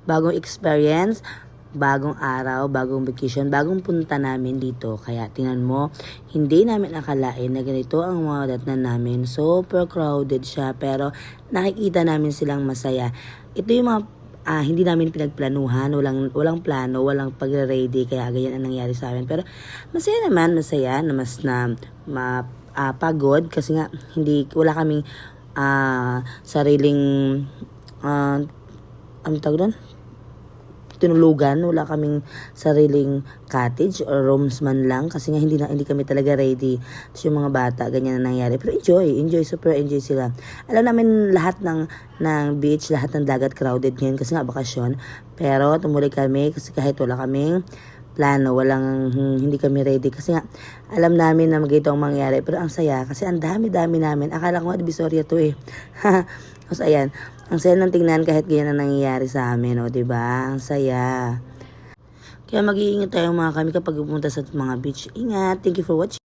bagong experience, bagong araw, bagong vacation, bagong punta namin dito. Kaya tingnan mo, hindi namin akalain na ganito ang mga datnan namin. Super crowded siya, pero nakikita namin silang masaya. Ito yung mga hindi namin pinagplanuhan, walang plano, walang pagre-ready, kaya ganyan ang nangyari sa amin. Pero masaya naman, masaya na mas na pagod kasi nga wala kaming sariling ano tawag doon? Tinulugan, wala kaming sariling cottage or rooms man lang kasi nga hindi kami talaga ready. Tapos yung mga bata, ganyan na nangyari. Pero super enjoy sila. Alam namin lahat ng beach, lahat ng dagat crowded ngayon kasi nga bakasyon. Pero tumuloy kami kasi kahit wala kaming plano, hindi kami ready kasi nga alam namin na magito ang mangyari. Pero ang saya kasi ang dami-dami namin. Akala ko nga Divisoria to eh. Tapos ayan, ang saya ng tingnan kahit ganyan ang nangyayari sa amin, o diba? Ang saya. Kaya mag-iingat tayo mga kami kapag pupunta sa mga beach. Ingat. Thank you for watching.